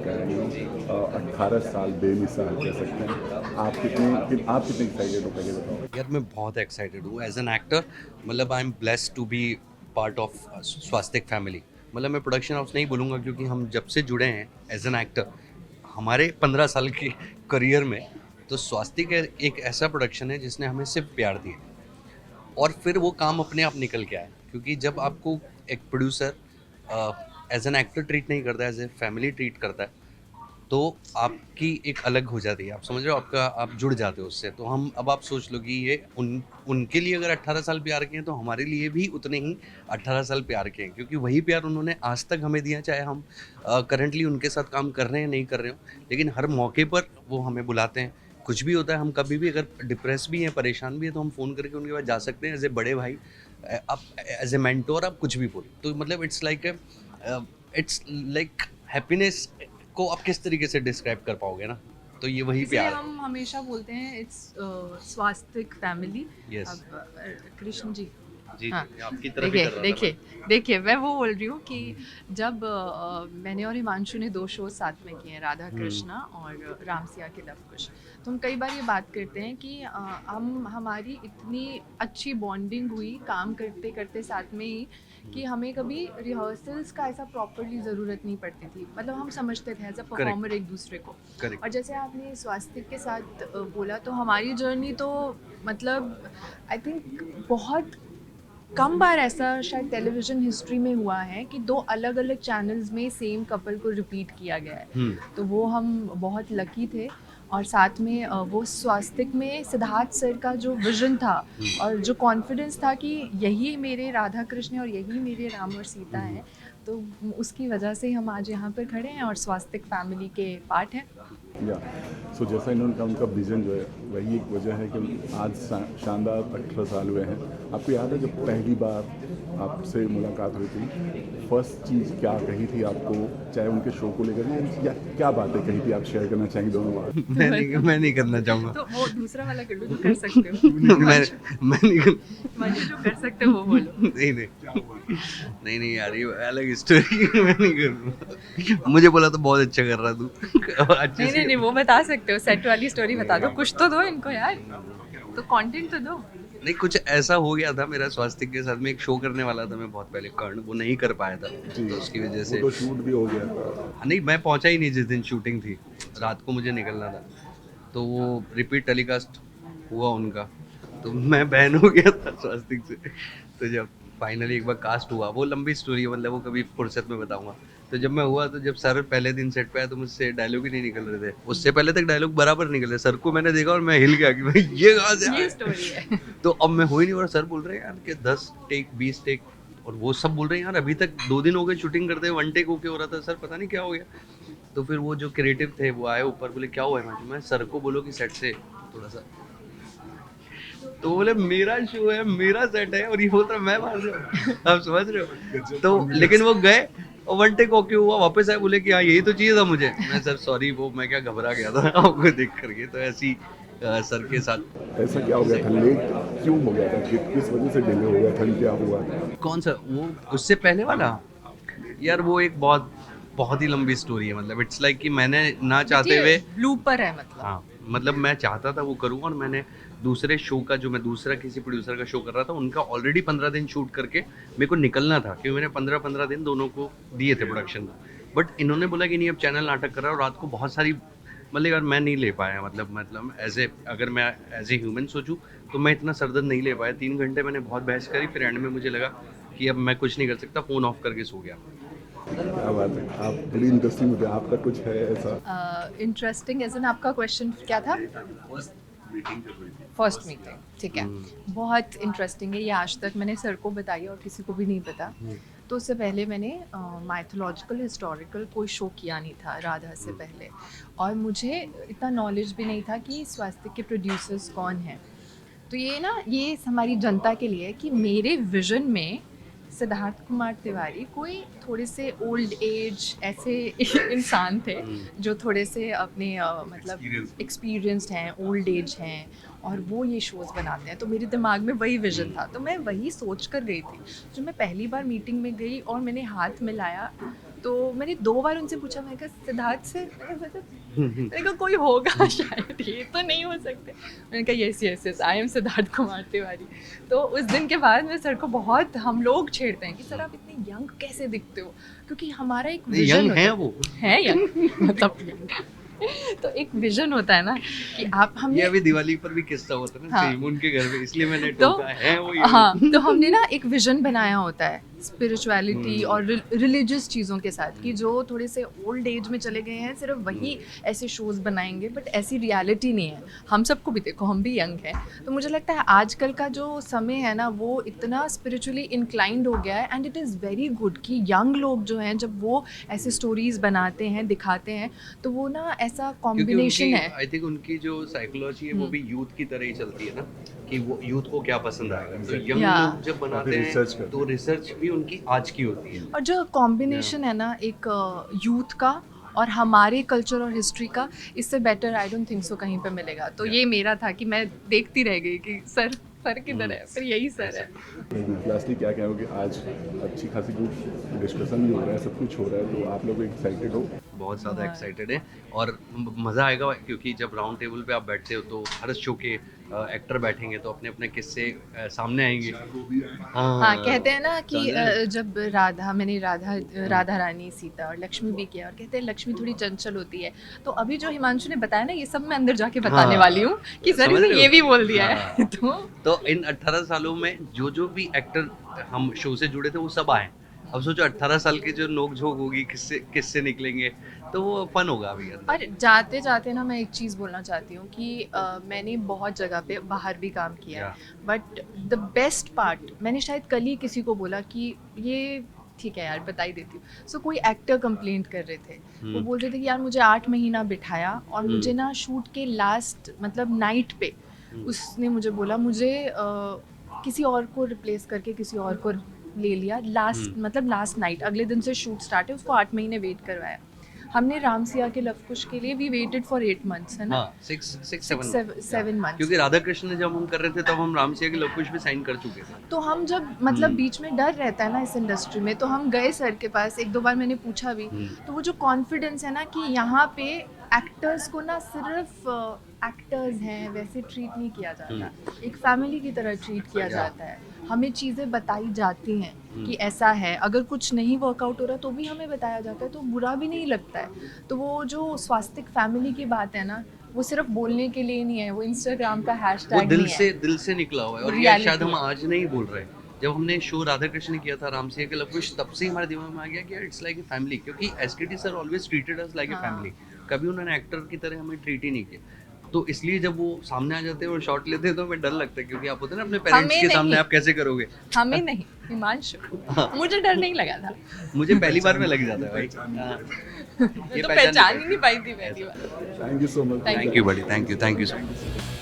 का है 18 साल बेमिसाल कह सकते हैं। आप कितने एक्साइटेड हो पहले बताओ? यार मैं बहुत एक्साइटेड हूँ एज एन एक्टर। मतलब I am blessed to be part of Swastik family. मतलब मैं प्रोडक्शन हाउस नहीं बोलूँगा क्योंकि हम जब से जुड़े हैं एज एन एक्टर हमारे 15 साल के करियर में, तो स्वास्तिक एक ऐसा प्रोडक्शन है जिसने हमें सिर्फ प्यार दिया और फिर वो काम अपने आप निकल के आया। क्योंकि जब आपको एक producer as an actor treat नहीं करता, एज ए फैमिली ट्रीट करता है, तो आपकी एक अलग हो जाती है। आप समझ रहे हो, आपका आप जुड़ जाते हो उससे। तो हम अब आप सोच लो कि ये उनके लिए अगर 18 साल प्यार के हैं तो हमारे लिए भी उतने ही 18 साल प्यार के हैं, क्योंकि वही प्यार उन्होंने आज तक हमें दिया। चाहे हम करंटली उनके साथ काम कर रहे हैं नहीं कर रहे हो, लेकिन हर मौके पर वो हमें बुलाते हैं। कुछ भी होता है, हम कभी भी अगर डिप्रेस भी हैं, परेशान भी हैं, तो हम फ़ोन करके उनके पास जा सकते हैं एज ए बड़े भाई। आप एज ए मेंटोर आप कुछ भी बोलो, तो मतलब इट्स लाइक हैप्पीनेस को आप किस तरीके से डिस्क्राइब कर पाओगे ना, तो ये वही इसलिए प्यार है। हम हमेशा बोलते हैं इट्स स्वास्तिक फैमिली। यस अब कृष्ण जी, जी हाँ, जी, आपकी तरफ ही देखिए कर रहा था देखिए मैं। देखिए मैं वो बोल रही हूँ कि जब मैंने और हिमांशु ने 2 शो साथ में किए हैं, राधा कृष्णा और राम सिया के लव कुश। तो हम कई बार ये बात करते हैं कि हमारी इतनी अच्छी बॉन्डिंग हुई काम करते करते साथ में ही कि हमें कभी रिहर्सल्स का ऐसा प्रॉपरली ज़रूरत नहीं पड़ती थी। मतलब हम समझते थे एज अ परफॉर्मर एक दूसरे को। करेक्ट। और जैसे आपने स्वास्तिक के साथ बोला, तो हमारी जर्नी तो मतलब आई थिंक बहुत कम बार ऐसा शायद टेलीविज़न हिस्ट्री में हुआ है कि 2 अलग-अलग चैनल्स में सेम कपल को रिपीट किया गया है। तो वो हम बहुत लकी थे। और साथ में वो स्वास्तिक में सिद्धार्थ सर का जो विज़न था और जो कॉन्फिडेंस था कि यही मेरे राधा कृष्ण है और यही मेरे राम और सीता हैं, तो उसकी वजह से हम आज यहाँ पर खड़े हैं और स्वास्तिक फैमिली के पार्ट हैं। या सो जैसा इन्होंने कहा, उनका विज़न जो है वही एक वजह है कि आज शानदार 18 साल हुए हैं। आपको याद है जब पहली बार आपसे मुलाकात हुई थी, फर्स्ट चीज़ क्या कही थी आपको, चाहे उनके शो को लेकर या क्या बातें कही थी, आप शेयर करना चाहेंगे दोनों बार? मैं नहीं करना चाहूँगा। तो वो दूसरा वाला कर लो जो कर सकते हो। मैं नहीं कर, हिमांशु जो कर सकते हो वो बोलो। नहीं नहीं नहीं यार, ये अलग स्टोरी मैं नहीं करूँगा। मुझे बोला तो बहुत अच्छा कर रहा तू अच्छे नहीं नहीं से। नहीं, वो बता सकते हो, सेट वाली स्टोरी बता दो, कुछ तो दो इनको यार, तो कंटेंट तो दो। नहीं, कुछ ऐसा हो गया था मेरा स्वास्तिक के साथ में। एक शो करने वाला था मैं बहुत पहले, कर्ण, वो नहीं कर पाया था, जी, तो उसकी वजह वो से। तो शूट भी हो गया था। नहीं, मैं पहुंचा ही नहीं जिस दिन शूटिंग थी, रात को मुझे निकलना था, तो वो रिपीट टेलीकास्ट हुआ उनका, तो मैं बैन हो गया था स्वास्तिक से। तो जब फाइनली एक बार कास्ट हुआ, वो लंबी स्टोरी है, मतलब वो कभी फुर्सत में बताऊंगा। तो जब मैं हुआ, तो जब सर पहले दिन सेट पे आया तो मुझसे डायलॉग ही नहीं निकल रहे थे। उससे पहले तक डायलॉग बराबर निकल रहे। सर को मैंने देखा और मैं हिल गया कि भाई ये कहाँ से ये आया। स्टोरी है। तो अब मैं हो ही नहीं, और सर बोल रहे हैं यार कि 10 टेक 20 टेक, और वो सब बोल रहे हैं यार अभी तक 2 दिन हो गए शूटिंग करते हुए, 1 टेक होके हो रहा था। सर पता नहीं क्या हो गया। तो फिर वो जो क्रिएटिव थे वो आए ऊपर, बोले क्या हुआ है। मैं सर को बोलो कि सेट से थोड़ा सा, तो बोले मेरा शो है, मेरा सेट है, और ये बोल रहा मैं मार रहा हूँ। आप समझ रहे हो। तो लेकिन वो गए और 1 टेक ओके हुआ, वापस आए, बोले कि हाँ यही तो चाहिए था मुझे। मैं सर सॉरी, वो मैं क्या घबरा गया था आपको देख करके। तो ऐसी सर के साथ। ऐसा क्या हो गया था, लेट क्यों हो गया था, किस वजह से डिले हो गया था, क्या हुआ? कौन सा वो, उससे पहले वाला? यार वो एक बहुत बहुत ही लंबी स्टोरी है। मतलब इट्स लाइक कि मैंने ना चाहते हुए, ब्लूपर है मतलब। हाँ मतलब मैं चाहता था वो करूँ, और मैंने दूसरे शो का, जो मैं दूसरा किसी प्रोड्यूसर का शो कर रहा था, उनका ऑलरेडी 15 दिन शूट करके मेरे को निकलना था, क्योंकि मैंने 15-15 दिन दोनों को दिए थे प्रोडक्शन में। बट इन्होंने बोला कि नहीं, अब चैनल नाटक कर रहा है, और रात को बहुत सारी, मतलब यार मैं नहीं ले पाया। मतलब एज ए, अगर मैं एज ए ह्यूमन सोचूं तो मैं इतना सरदर्द नहीं ले पाया। 3 घंटे मैंने बहुत बहस करी, फिर एंड में मुझे लगा कि अब मैं कुछ नहीं कर सकता, फ़ोन ऑफ करके सो गया। क्या बात है, आप बड़ी इंटरेस्टिंग मुझे, आपका कुछ है ऐसा? इंटरेस्टिंग एज इन आपका क्वेश्चन क्या था? फर्स्ट मीटिंग, ठीक है। बहुत इंटरेस्टिंग है ये, आज तक मैंने सर को बताई और किसी को भी नहीं पता। तो उससे पहले मैंने माइथोलॉजिकल हिस्टोरिकल कोई शो किया नहीं था राधा से पहले, और मुझे इतना नॉलेज भी नहीं था कि स्वास्तिक के प्रोड्यूसर्स कौन हैं। तो ये ना, ये हमारी जनता के लिए कि मेरे विजन में सिद्धार्थ कुमार तिवारी कोई थोड़े से ओल्ड एज ऐसे इंसान थे जो थोड़े से अपने मतलब एक्सपीरियंस्ड हैं, ओल्ड एज हैं, और वो ये शोज़ बनाते हैं। तो मेरे दिमाग में वही विजन था, तो मैं वही सोच कर गई थी। जब मैं पहली बार मीटिंग में गई और मैंने हाथ मिलाया, तो मैंने 2 बार उनसे पूछा, मैंने कहा सिद्धार्थ से, मैंने कहा कोई होगा शायद, ये तो नहीं हो सकते। मैंने कहा yes yes yes I am Siddharth Kumar Tiwari. तो उस दिन के बाद मैं सर को बहुत, हम लोग छेड़ते हैं कि सर आप इतने यंग कैसे दिखते हो, क्योंकि हमारा एक विजन यंग होता है वो है यंग मतलब young। तो एक विजन होता है ना कि आप ये हमने अभी दिवाली पर भी किस्सा होता है ना हाँ। सेम उनके घर में, इसलिए मैंने तो टोका है वो ये। हाँ, तो हमने ना एक विजन बनाया होता है स्पिरिचुअलिटी और रिलीजियस चीज़ों के साथ, कि जो थोड़े से ओल्ड एज में चले गए हैं सिर्फ वही ऐसे शोज़ बनाएंगे, बट ऐसी रियलिटी नहीं है। हम सबको भी देखो, हम भी यंग हैं, तो मुझे लगता है आजकल का जो समय है ना वो इतना स्पिरिचुअली इंक्लाइंड हो गया है, and it is very good कि यंग लोग जो हैं जब वो ऐसे स्टोरीज़ बनाते हैं, दिखाते हैं, तो वो ना ऐसा कॉम्बिनेशन है। आई थिंक उनकी जो साइकोलॉजी है वो भी यूथ की तरह ही चलती है ना, कि वो यूथ को क्या पसंद आएगा, तो यंग Yeah. लोग जब बनाते हैं research करते तो रिसर्च भी उनकी आज की होती है। और जो कॉम्बिनेशन है ना एक यूथ का और हमारे कल्चर और हिस्ट्री का, इससे better I don't think so कहीं पे मिलेगा। तो ये मेरा था कि मैं देखती रह गई कि सर किधर है, फिर यही सर है। लास्टली क्या कहोगे, आज अच्छी खासी कुछ डिस्कशन भी हो रहा है, सब कुछ हो रहा है, तो आप लोग एक्साइटेड हो? बहुत ज़्यादा एक्साइटेड है और मज़ा आएगा, क्योंकि जब राउंड टेबल पे आप बैठते हो तो हर शो के एक्टर बैठेंगे तो अपने अपने किस्से सामने आएंगे। हाँ, कहते हैं ना कि जब मैंने राधा रानी, सीता और लक्ष्मी भी किया, और कहते हैं लक्ष्मी थोड़ी चंचल होती है, तो अभी जो हिमांशु ने बताया ना ये सब मैं अंदर जाके बताने वाली हूँ कि सर समझ ने रहे हो? ये भी बोल दिया है। हाँ। तो तो इन 18 सालों में जो भी एक्टर हम शो से जुड़े थे वो सब आए। अब सोचो 18 साल की जो नोक झोंक होगी, किससे निकलेंगे, तो वो फन होगा अभी अंदर। और जाते जाते ना मैं एक चीज़ बोलना चाहती हूँ कि मैंने बहुत जगह पे बाहर भी काम किया है, बट द बेस्ट पार्ट, मैंने शायद कल ही किसी को बोला कि ये ठीक है यार बता ही देती हूँ। सो कोई एक्टर कंप्लेंट कर रहे थे, वो बोल रहे थे कि यार मुझे 8 महीना बिठाया और मुझे ना शूट के लास्ट मतलब नाइट पे उसने मुझे बोला मुझे किसी और को रिप्लेस करके किसी और को ले लिया लास्ट नाइट, अगले दिन से शूट स्टार्ट है, उसको 8 महीने वेट करवाया। हमने राम सिया के लव कुश के लिए वी वेटेड फॉर 8 months, है ना? हाँ, 6-7 months। क्योंकि राधा कृष्ण जब हम कर रहे थे तब हम राम सिया के लव कुश भी साइन कर चुके थे। तो हम जब मतलब बीच में डर रहता है ना इस इंडस्ट्री में, तो हम गए सर के पास, 1-2 बार मैंने पूछा भी, तो वो जो कॉन्फिडेंस है ना कि यहाँ पे एक्टर्स को ना सिर्फ एक्टर्स हैं वैसे ट्रीट नहीं किया जाता, एक फैमिली की तरह ट्रीट किया जाता है। हमें चीज़ें बताई जाती हैं कि ऐसा है, अगर कुछ नहीं वर्कआउट हो रहा तो भी हमें बताया जाता है, तो बुरा भी नहीं लगता है। तो वो जो स्वास्तिक फैमिली की बात है ना, वो सिर्फ बोलने के लिए नहीं है, वो इंस्टाग्राम का वो हैशटैग नहीं है, दिल से निकला हुआ है, और ये Reality शायद हम है। आज नहीं बोल रहे। जब हमने शो राधा कृष्ण किया था राम सिया के लव कुश, तब से हमारे दिमाग में आ गया कि इट्स लाइक ए फैमिली, क्योंकि एसकेटी sir always treated us like a family. कभी उन्होंने एक्टर की तरह हमें ट्रीट ही नहीं किया। तो इसलिए जब वो सामने आ जाते हैं और शॉट लेते हैं तो हमें डर लगता है, क्योंकि आप होते हैं ना अपने पेरेंट्स के सामने आप कैसे करोगे। हमें नहीं, हिमांशु, मुझे डर नहीं लगा था। मुझे पहली बार में लग जाता है भाई। मैं तो पहचान ही नहीं पाई थी पहली बार। Thank you so much. Thank you बड़ी, थैंक यू सो मच।